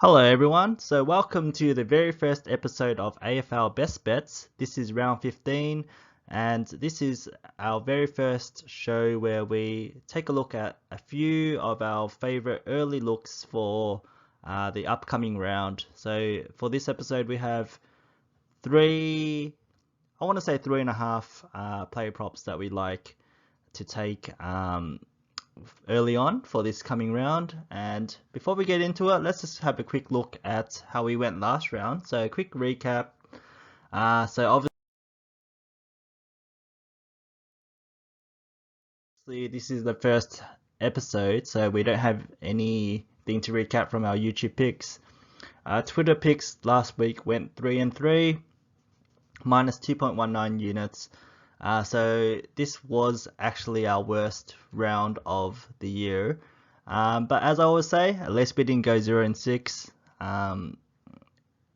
Hello everyone, so welcome to the very first episode of AFL Best Bets. This is round 15 and this is our very first show where we take a look at a few of our favorite early looks for the upcoming round. So for this episode we have three, I want to say 3.5 player props that we like to take early on for this coming round. And before we get into it, let's just have a quick look at how we went last round. So a quick recap. So obviously this is the first episode, so we don't have anything to recap from our YouTube picks. Twitter picks last week went 3-3, minus 2.19 units. So this was actually our worst round of the year. But as I always say, at least we didn't go 0-6.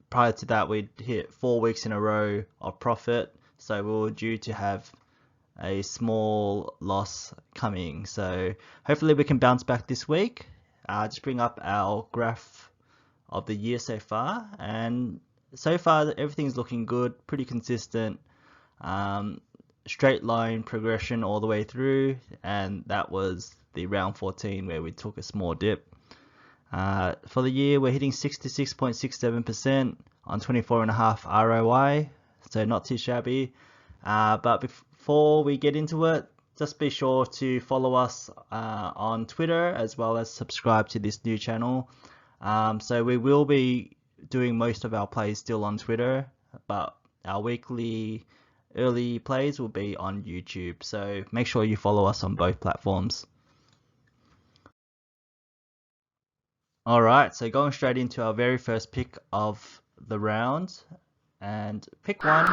Prior to that, we'd hit 4 weeks in a row of profit. So we were due to have a small loss coming. So hopefully we can bounce back this week. Just bring up our graph of the year so far. And so far, everything's looking good, pretty consistent. Straight line progression all the way through, and that was the round 14 where we took a small dip. For the year, we're hitting 66.67% on 24.5 ROI, so not too shabby. But before we get into it, just be sure to follow us on Twitter as well as subscribe to this new channel. So we will be doing most of our plays still on Twitter, but our weekly early plays will be on YouTube, so make sure you follow us on both platforms. Alright, so going straight into our very first pick of the round, and pick one,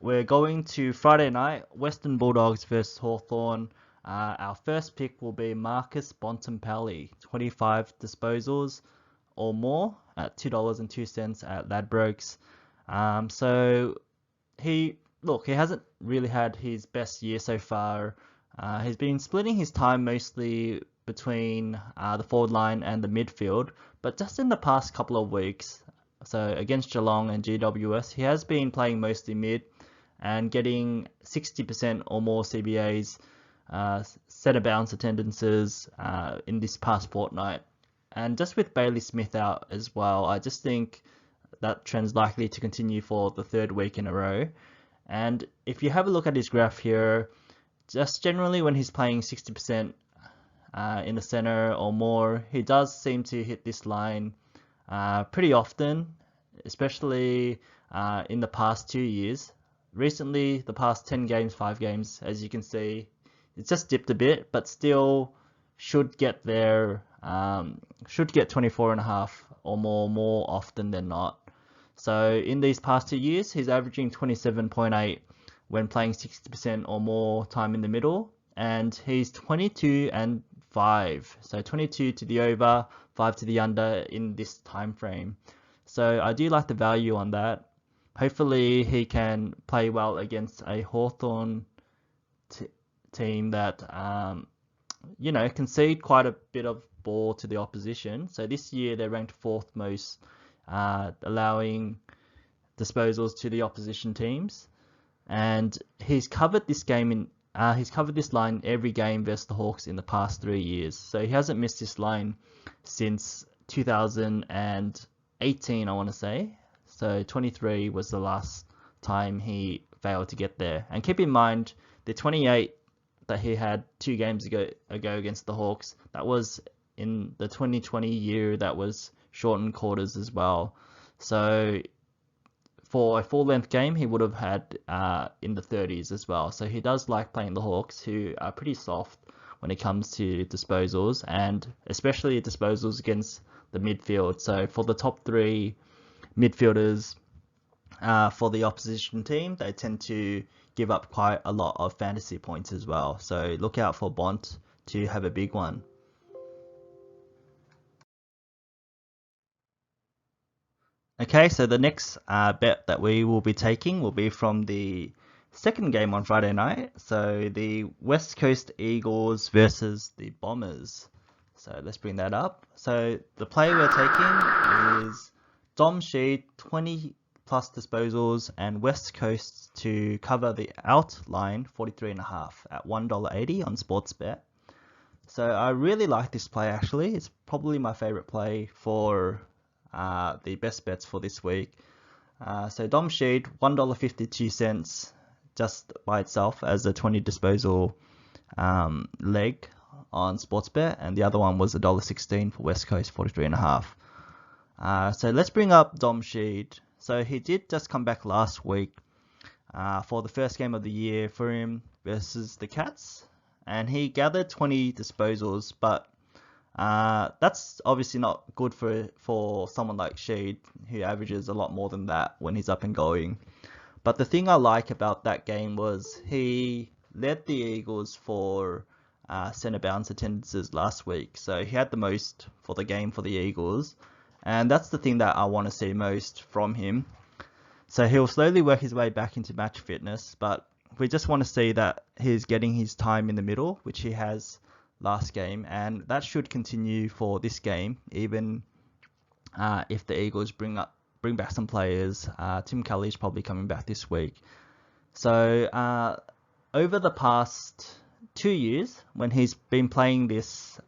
we're going to Friday night, Western Bulldogs versus Hawthorn. Our first pick will be Marcus Bontempalli, 25 disposals or more at $2.02 at Ladbrokes. So he hasn't really had his best year so far. He's been splitting his time mostly between the forward line and the midfield, but just in the past couple of weeks, so against Geelong and GWS, he has been playing mostly mid and getting 60% or more CBAs, centre bounce attendances in this past fortnight. And just with Bailey Smith out as well, I just think that trend's likely to continue for the third week in a row. And if you have a look at his graph here, just generally when he's playing 60% in the center or more, he does seem to hit this line pretty often, especially in the past 2 years. Recently, the past 10 games, 5 games, as you can see, it's just dipped a bit, but still should get there, should get 24.5 or more often than not. So in these past 2 years, he's averaging 27.8 when playing 60% or more time in the middle, and he's 22-5, so 22 to the over, 5 to the under in this time frame. So I do like the value on that. Hopefully he can play well against a Hawthorn team that concede quite a bit of ball to the opposition. So this year they're ranked 4th most, allowing disposals to the opposition teams, and he's covered this line every game versus the Hawks in the past 3 years. So he hasn't missed this line since 2018, I want to say. So 23 was the last time he failed to get there. And keep in mind, the 28 that he had 2 games ago against the Hawks, that was in the 2020 year that was shortened quarters as well. So for a full-length game, he would have had in the 30s as well. So he does like playing the Hawks, who are pretty soft when it comes to disposals, and especially disposals against the midfield. So for the top 3 midfielders for the opposition team, they tend to give up quite a lot of fantasy points as well. So look out for Bont to have a big one. Okay, so the next bet that we will be taking will be from the second game on Friday night. So the West Coast Eagles versus the Bombers. So let's bring that up. So the play we're taking is Dom Sheed, 20 plus disposals, and West Coast to cover the out line 43.5 at $1.80 on Sportsbet. So I really like this play actually. It's probably my favorite play for the best bets for this week. So Dom Sheed, $1.52 just by itself as a 20 disposal leg on Sportsbet, and the other one was $1.16 for West Coast 43.5. So let's bring up Dom Sheed. So he did just come back last week for the first game of the year for him versus the Cats, and he gathered 20 disposals, but that's obviously not good for someone like Sheed, who averages a lot more than that when he's up and going. But the thing I like about that game was he led the Eagles for centre bounce attendances last week. So he had the most for the game for the Eagles. And that's the thing that I want to see most from him. So he'll slowly work his way back into match fitness, but we just want to see that he's getting his time in the middle, which he has last game. And that should continue for this game, even if the Eagles bring back some players. Tim Kelly's probably coming back this week. So over the past 2 years, when he's been playing this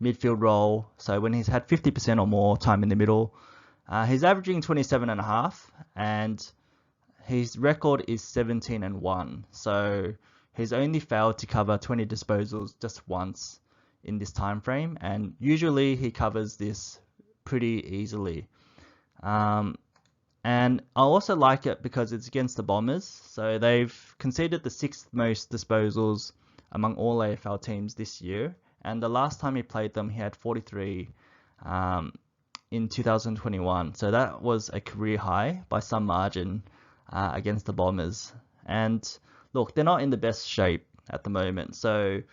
midfield role, so when he's had 50% or more time in the middle, he's averaging 27.5, and his record is 17-1. So he's only failed to cover 20 disposals just once in this time frame, and usually he covers this pretty easily. And I also like it because it's against the Bombers. So they've conceded the 6th most disposals among all AFL teams this year. And the last time he played them, he had 43 in 2021. So that was a career high by some margin against the Bombers. And look, they're not in the best shape at the moment. So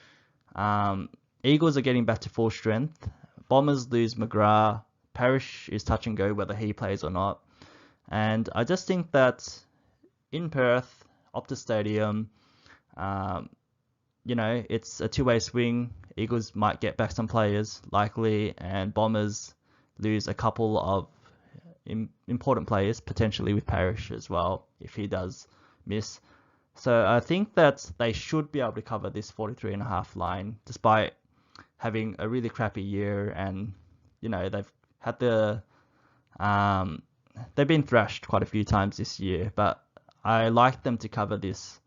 Eagles are getting back to full strength. Bombers lose McGrath. Parrish is touch and go whether he plays or not. And I just think that in Perth, Optus Stadium, it's a two-way swing. Eagles might get back some players, likely, and Bombers lose a couple of important players, potentially with Parrish as well, if he does miss. So I think that they should be able to cover this 43.5 line, despite having a really crappy year, and they've had they've been thrashed quite a few times this year, but I like them to cover this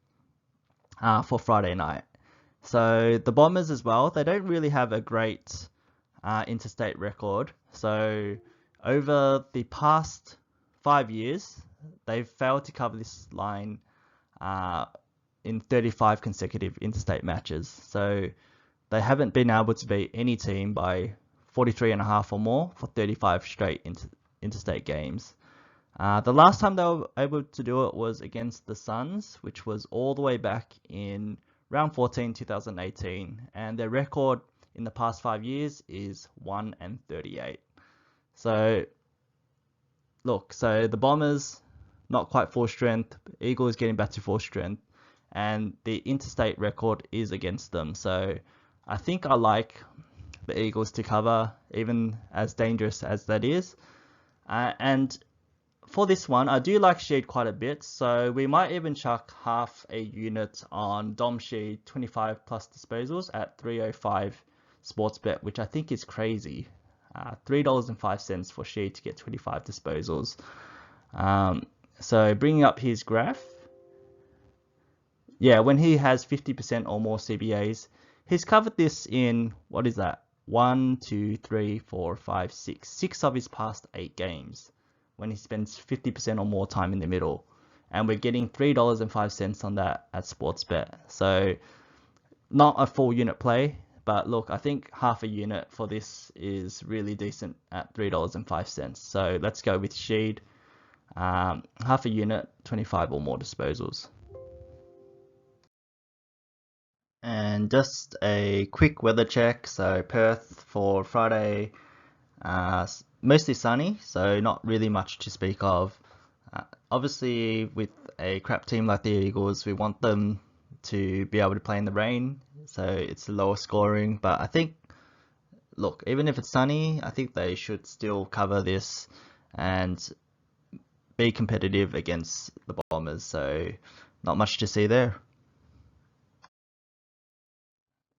for Friday night. So the Bombers as well, they don't really have a great interstate record. So over the past 5 years, they've failed to cover this line in 35 consecutive interstate matches. So they haven't been able to beat any team by 43.5 or more for 35 straight interstate games. The last time they were able to do it was against the Suns, which was all the way back in round 14, 2018. And their record in the past 5 years is 1-38. So, look, so the Bombers, not quite full strength. Eagles getting back to full strength. And the interstate record is against them. So, I think I like the Eagles to cover, even as dangerous as that is. And for this one, I do like Sheed quite a bit, so we might even chuck half a unit on Dom Sheed 25 plus disposals at $3.05 Sportsbet, which I think is crazy. $3.05 for Sheed to get 25 disposals. So bringing up his graph, when he has 50% or more CBAs, he's covered this in, what is that? 1, 2, 3, 4, 5, 6. 6 of his past 8 games when he spends 50% or more time in the middle. And we're getting $3.05 on that at Sportsbet. So not a full unit play, but look, I think half a unit for this is really decent at $3.05. So let's go with Sheed. Half a unit, 25 or more disposals. And just a quick weather check. So Perth for Friday, mostly sunny, so not really much to speak of. Obviously, with a crap team like the Eagles, we want them to be able to play in the rain, so it's lower scoring. But I think look, even if it's sunny, I think they should still cover this and be competitive against the Bombers. So not much to see there.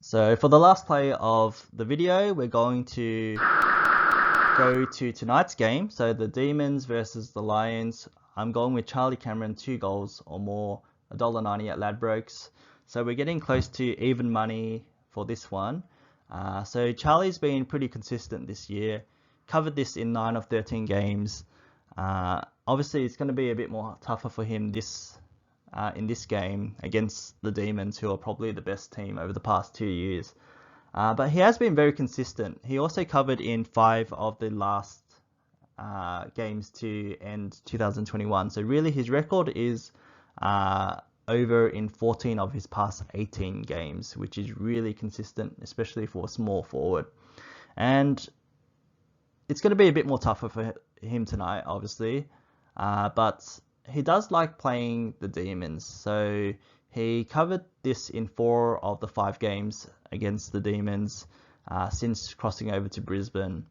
So for the last play of the video, we're going to go to tonight's game. So the Demons versus the Lions. I'm going with Charlie Cameron, 2 goals or more, $1.90 at Ladbrokes. So we're getting close to even money for this one. So Charlie's been pretty consistent this year. Covered this in 9 of 13 games. Obviously, it's going to be a bit more tougher for him in this game against the Demons, who are probably the best team over the past 2 years. But he has been very consistent. He also covered in 5 of the last games to end 2021. So really, his record is over in 14 of his past 18 games, which is really consistent, especially for a small forward. And it's going to be a bit more tougher for him tonight, obviously. But he does like playing the Demons. So he covered this in 4 of the 5 games against the Demons since crossing over to Brisbane.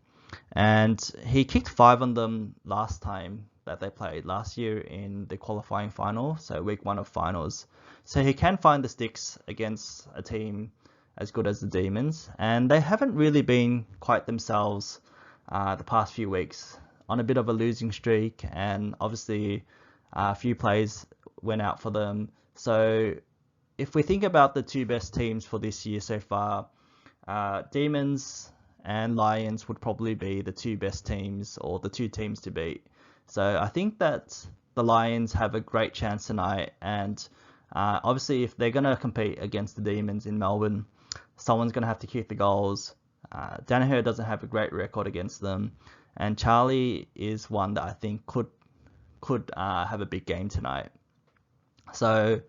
And he kicked 5 on them last time that they played, last year in the qualifying final, so week 1 of finals. So he can find the sticks against a team as good as the Demons. And they haven't really been quite themselves the past few weeks, on a bit of a losing streak, and obviously a few plays went out for them. So if we think about the 2 best teams for this year so far, Demons and Lions would probably be the 2 best teams, or the 2 teams to beat. So I think that the Lions have a great chance tonight, and obviously if they're going to compete against the Demons in Melbourne, someone's going to have to kick the goals. Danaher doesn't have a great record against them, and Charlie is one that I think could have a big game tonight. So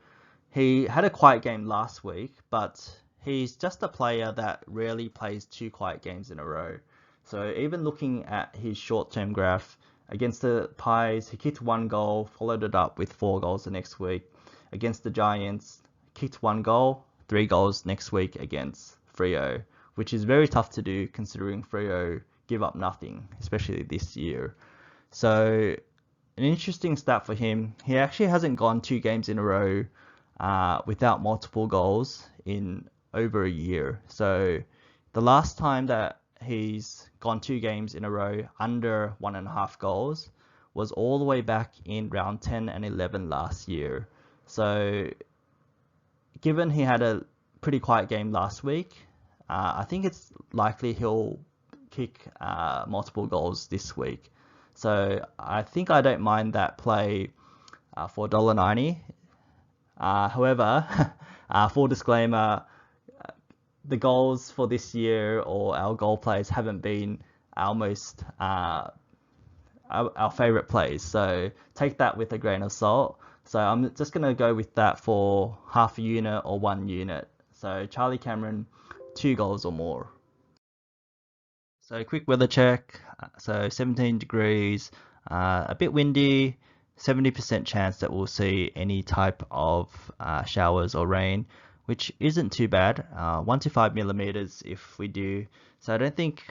he had a quiet game last week, but he's just a player that rarely plays 2 quiet games in a row. So even looking at his short-term graph, against the Pies, he kicked 1 goal, followed it up with 4 goals the next week. Against the Giants, kicked 1 goal, 3 goals next week against Freo, which is very tough to do considering Freo give up nothing, especially this year. So an interesting stat for him, he actually hasn't gone 2 games in a row without multiple goals in over a year. So the last time that he's gone 2 games in a row under 1.5 goals was all the way back in round 10 and 11 last year. So given he had a pretty quiet game last week, I think it's likely he'll kick multiple goals this week. So I think I don't mind that play for $1.90. However, full disclaimer, the goals for this year, or our goal plays, haven't been our most our favorite plays. So take that with a grain of salt. So I'm just going to go with that for half a unit or 1 unit. So Charlie Cameron, 2 goals or more. So quick weather check. So 17 degrees, a bit windy, 70% chance that we'll see any type of showers or rain, which isn't too bad. 1 to 5 millimeters if we do. So I don't think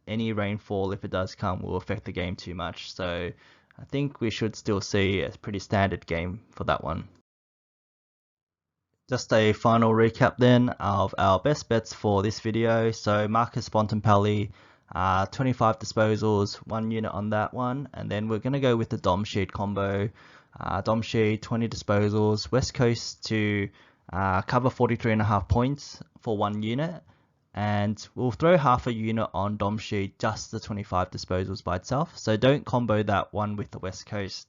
any rainfall, if it does come, will affect the game too much. So I think we should still see a pretty standard game for that one. Just a final recap then of our best bets for this video. So Marcus Bontempalli, 25 disposals, 1 unit on that one. And then we're going to go with the Dom Sheed combo. Dom Sheed, 20 disposals, West Coast to cover 43.5 points for 1 unit. And we'll throw half a unit on Dom Sheed, just the 25 disposals by itself. So don't combo that one with the West Coast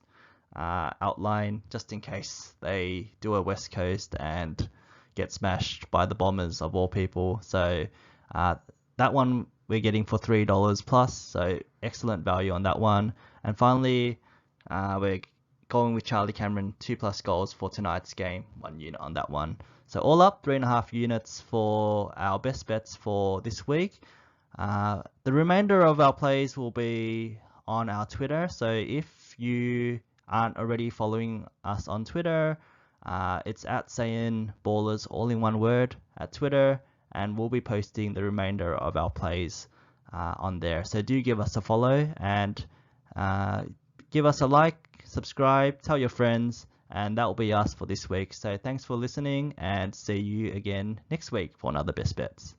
outline, just in case they do a West Coast and get smashed by the Bombers of all people. So that one we're getting for $3 plus, so excellent value on that one. And finally, we're going with Charlie Cameron, 2+ goals for tonight's game, 1 unit on that one. So all up, 3.5 units for our best bets for this week. The remainder of our plays will be on our Twitter. So if you aren't already following us on Twitter, it's at saying ballers, all in one word, at Twitter, and we'll be posting the remainder of our plays on there. So do give us a follow and give us a like, subscribe, tell your friends, and that will be us for this week. So thanks for listening, and see you again next week for another Best Bets.